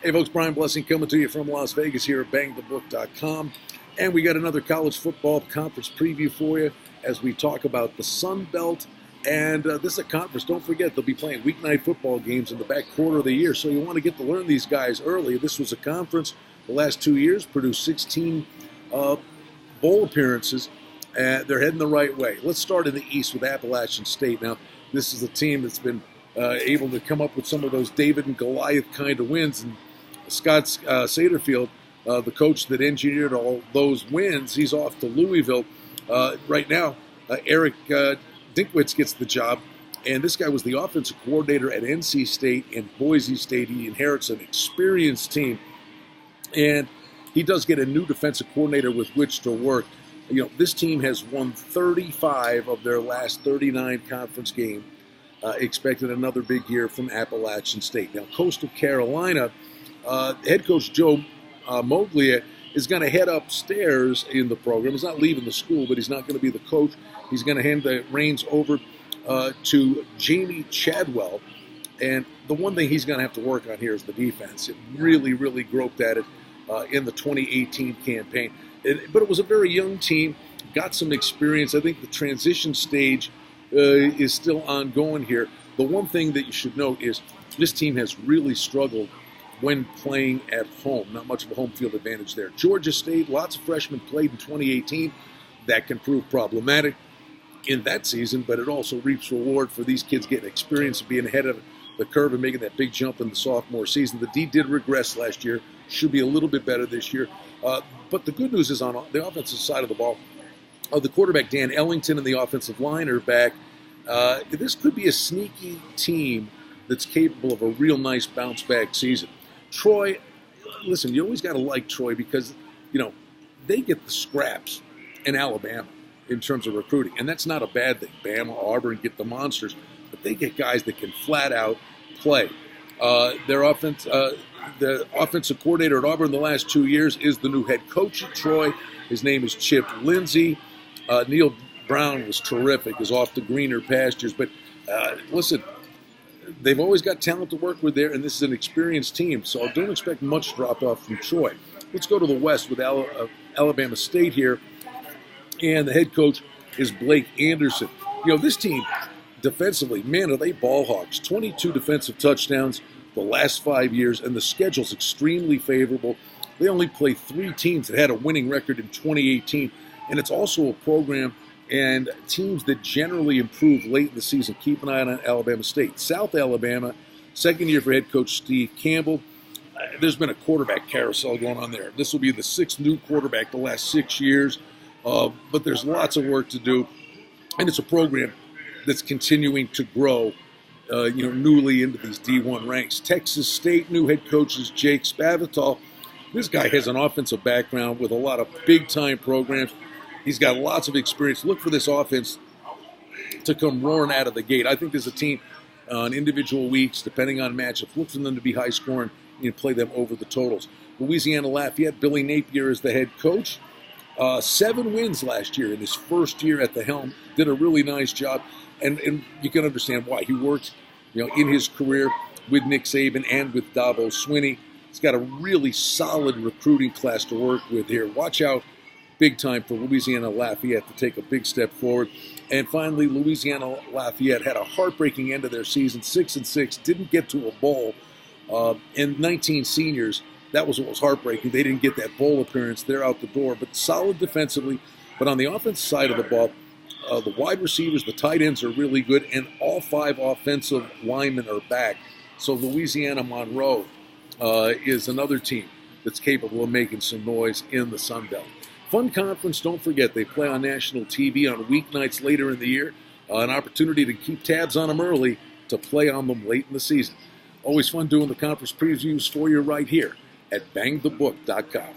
Hey folks, Brian Blessing coming to you from Las Vegas here at bangthebook.com. And we got another college football conference preview for you as we talk about the Sun Belt. And this is a conference. Don't forget, they'll be playing weeknight football games in the back quarter of the year. So you want to get to learn these guys early. This was a conference the last 2 years, produced 16 bowl appearances. They're heading the right way. Let's start in the East with Appalachian State. Now, this is a team that's been able to come up with some of those David and Goliath kind of wins. And Scott Satterfield, the coach that engineered all those wins, he's off to Louisville. Right now, Eric Dinkwitz gets the job, and this guy was the offensive coordinator at NC State and Boise State. He inherits an experienced team, and he does get a new defensive coordinator with which to work. You know, this team has won 35 of their last 39 conference games. Expected another big year from Appalachian State. Now, Coastal Carolina, head coach Joe Moglia is going to head upstairs in the program. He's not leaving the school, but he's not going to be the coach. He's going to hand the reins over to Jamie Chadwell. And the one thing he's going to have to work on here is the defense. It really, really groped at it in the 2018 campaign. But it was a very young team, got some experience. I think the transition stage is still ongoing here. The one thing that you should note is this team has really struggled when playing at home. Not much of a home field advantage there. Georgia State, lots of freshmen played in 2018. That can prove problematic in that season, but it also reaps reward for these kids getting experience and being ahead of the curve and making that big jump in the sophomore season. The D did regress last year. Should be a little bit better this year. But the good news is on the offensive side of the ball, the quarterback Dan Ellington and the offensive line are back. This could be a sneaky team that's capable of a real nice bounce-back season. Troy, listen, you always got to like Troy because, you know, they get the scraps in Alabama in terms of recruiting, and that's not a bad thing. Bama, Auburn get the monsters, but they get guys that can flat-out play. The offensive coordinator at Auburn the last 2 years is the new head coach at Troy. His name is Chip Lindsey. Neil Brown was terrific, is off to greener pastures. But listen, they've always got talent to work with there, and this is an experienced team, so don't expect much drop-off from Troy. Let's go to the West with Alabama State here, and the head coach is Blake Anderson. You know, this team, defensively, man, are they ball hawks. 22 defensive touchdowns the last 5 years, and the schedule's extremely favorable. They only play 3 teams that had a winning record in 2018, and it's also a program and teams that generally improve late in the season. Keep an eye on Alabama State. South Alabama, second year for head coach Steve Campbell. There's been a quarterback carousel going on there. This will be the 6th new quarterback the last 6 years, but there's lots of work to do, and it's a program that's continuing to grow, newly into these D1 ranks. Texas State, new head coach is Jake Spavital. This guy has an offensive background with a lot of big-time programs. He's got lots of experience. Look for this offense to come roaring out of the gate. I think there's a team on individual weeks, depending on matchups, look for them to be high-scoring and play them over the totals. Louisiana Lafayette, Billy Napier is the head coach. 7 wins last year in his first year at the helm. Did a really nice job, and you can understand why. He worked, in his career with Nick Saban and with Dabo Swinney. He's got a really solid recruiting class to work with here. Watch out big time for Louisiana Lafayette to take a big step forward. And finally, Louisiana Lafayette had a heartbreaking end of their season, 6-6, didn't get to a bowl. And 19 seniors, that was what was heartbreaking. They didn't get that bowl appearance. They're out the door, but solid defensively. But on the offensive side of the ball, the wide receivers, the tight ends are really good, and all 5 offensive linemen are back. So Louisiana Monroe is another team that's capable of making some noise in the Sun Belt. Fun conference, don't forget, they play on national TV on weeknights later in the year. An opportunity to keep tabs on them early, to play on them late in the season. Always fun doing the conference previews for you right here at bangthebook.com.